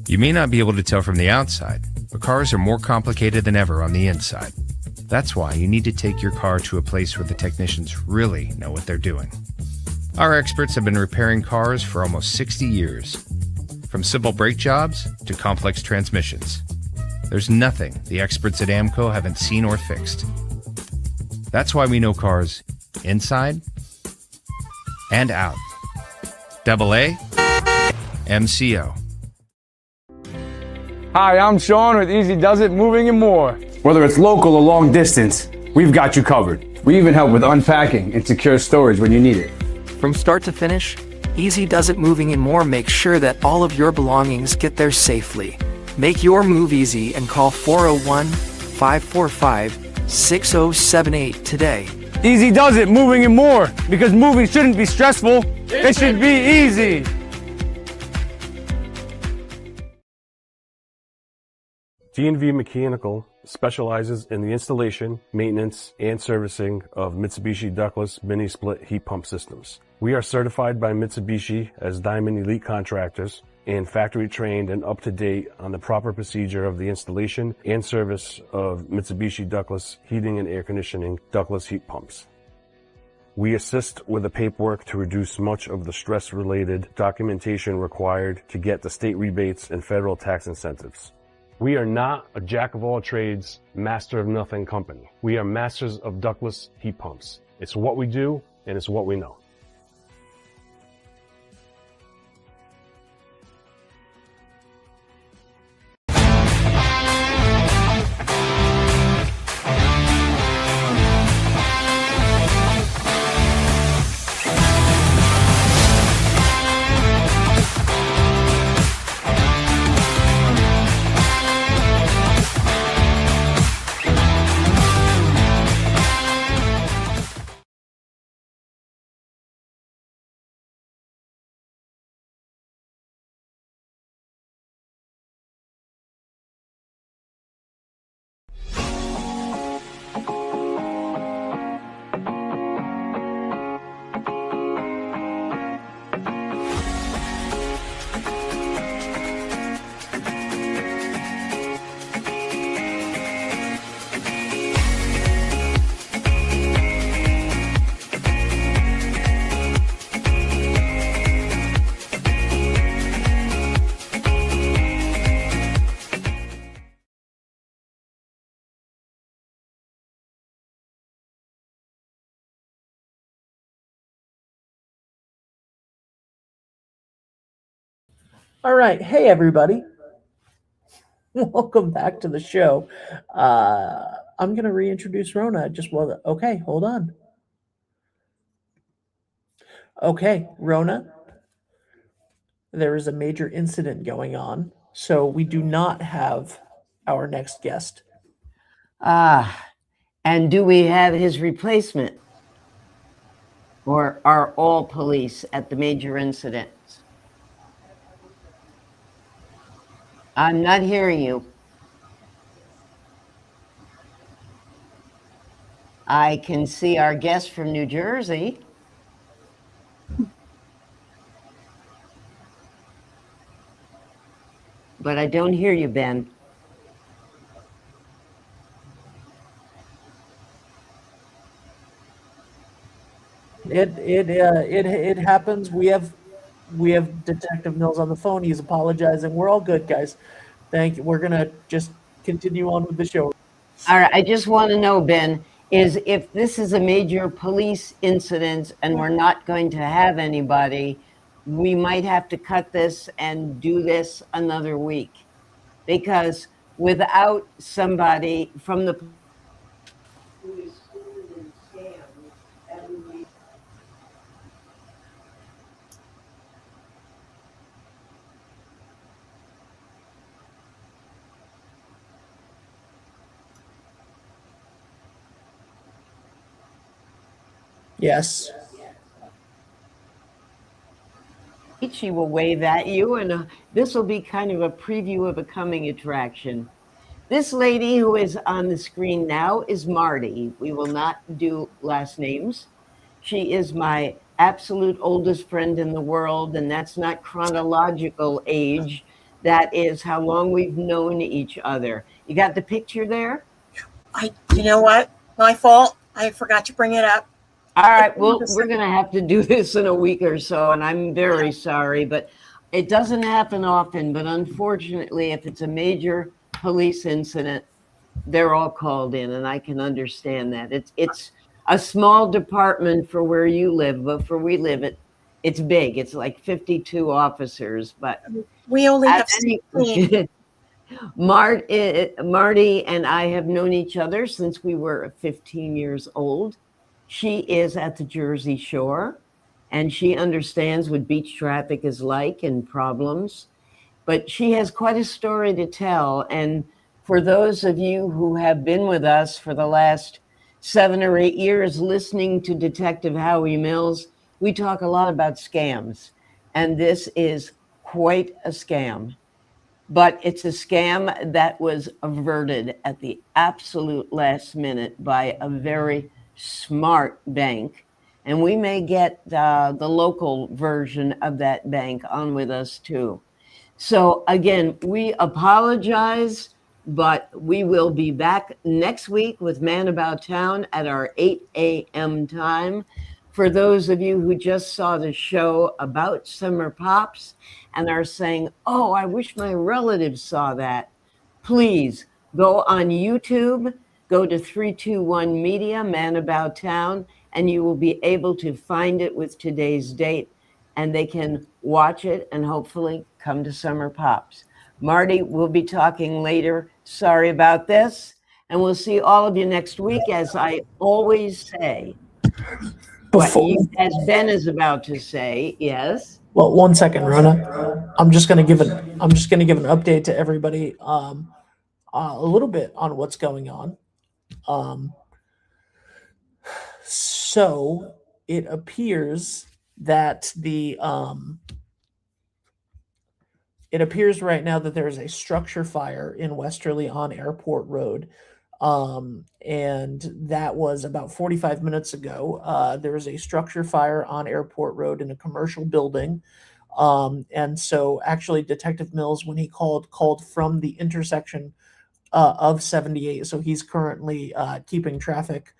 You may not be able to tell from the outside, but cars are more complicated than ever on the inside. That's why you need to take your car to a place where the technicians really know what they're doing. Our experts have been repairing cars for almost 60 years. From simple brake jobs to complex transmissions. There's nothing the experts at AMCO haven't seen or fixed. That's why we know cars inside and out. AA MCO. Hi, I'm Sean with Easy Does It Moving and More. Whether it's local or long distance, we've got you covered. We even help with unpacking and secure storage when you need it. From start to finish, Easy Does It Moving and More makes sure that all of your belongings get there safely. Make your move easy and call 401-545-6078 today. Easy Does It Moving and More, because moving shouldn't be stressful, it should be easy. D&V Mechanical specializes in the installation, maintenance, and servicing of Mitsubishi ductless mini-split heat pump systems. We are certified by Mitsubishi as Diamond Elite Contractors and factory trained and up to date on the proper procedure of the installation and service of Mitsubishi ductless heating and air conditioning ductless heat pumps. We assist with the paperwork to reduce much of the stress-related documentation required to get the state rebates and federal tax incentives. We are not a jack-of-all-trades, master-of-nothing company. We are masters of ductless heat pumps. It's what we do, and it's what we know. All right. Hey, everybody. Welcome back to the show. I'm going to reintroduce Rona. Okay, hold on. Okay, Rona, there is a major incident going on, so we do not have our next guest. And do we have his replacement? Or are all police at the major incidents? I'm not hearing you. I can see our guest from New Jersey. But I don't hear you, Ben. It happens. We have Detective Mills on the phone. He's apologizing. We're all good, guys. Thank you. We're gonna just continue on with the show. All right. I just want to know, Ben, is if this is a major police incident and we're not going to have anybody, we might have to cut this and do this another week, because without somebody from the Yes. She will wave at you, and this will be kind of a preview of a coming attraction. This lady who is on the screen now is Marty. We will not do last names. She is my absolute oldest friend in the world, and that's not chronological age. That is how long we've known each other. You got the picture there? You know what? My fault. I forgot to bring it up. All right, well, we're going to have to do this in a week or so, and I'm very sorry, but it doesn't happen often. But unfortunately, if it's a major police incident, they're all called in, and I can understand that. It's a small department for where you live, but for we live, it's big. It's like 52 officers, but we only have 16. Marty and I have known each other since we were 15 years old. She is at the Jersey Shore, and she understands what beach traffic is like and problems. But she has quite a story to tell. And for those of you who have been with us for the last 7 or 8 years listening to Detective Howie Mills, we talk a lot about scams. And this is quite a scam. But it's a scam that was averted at the absolute last minute by a very smart bank. And we may get the local version of that bank on with us too. So again, we apologize, but we will be back next week with Man About Town at our 8 a.m. time. For those of you who just saw the show about Summer Pops and are saying, oh, I wish my relatives saw that, please go on YouTube, go to 321 Media, Man About Town, and you will be able to find it with today's date, and they can watch it and hopefully come to Summer Pops. Marty, we'll be talking later. Sorry about this. And we'll see all of you next week, as I always say. As Ben is about to say, yes. Well, 1 second, Rona. I'm just gonna give an update to everybody, a little bit on what's going on. So it appears that it appears right now that there is a structure fire in Westerly on Airport Road. And that was about 45 minutes ago. There was a structure fire on Airport Road in a commercial building. And so actually Detective Mills, when he called from the intersection of 78. So he's currently keeping traffic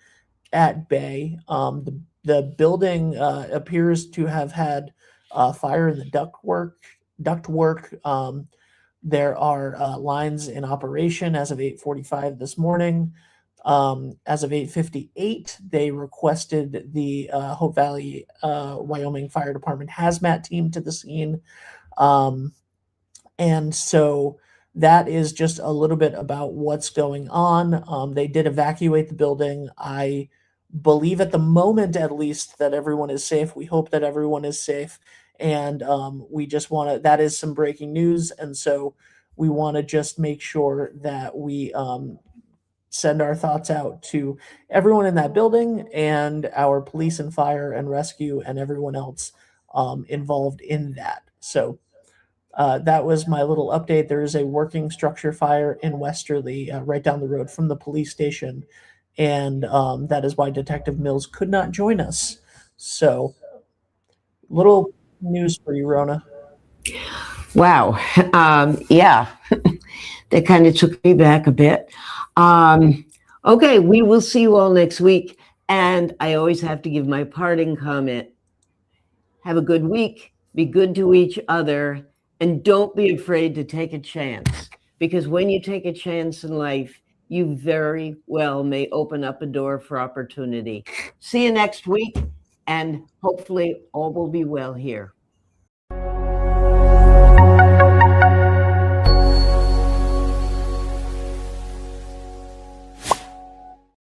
at bay. The building appears to have had fire in the ductwork. There are lines in operation as of 8:45 this morning. As of 8:58, they requested the Hope Valley, Wyoming Fire Department hazmat team to the scene. And so that is just a little bit about what's going on. They did evacuate the building. I believe at the moment, at least, that everyone is safe. We hope that everyone is safe. And we just want to, that is some breaking news. And so we want to just make sure that we send our thoughts out to everyone in that building and our police and fire and rescue and everyone else involved in that. So that was my little update. There is a working structure fire in Westerly, right down the road from the police station. And that is why Detective Mills could not join us. So little news for you, Rona. Wow. Yeah, that kind of took me back a bit. Okay, we will see you all next week. And I always have to give my parting comment. Have a good week. Be good to each other. And don't be afraid to take a chance. Because when you take a chance in life, you very well may open up a door for opportunity. See you next week. And hopefully all will be well here.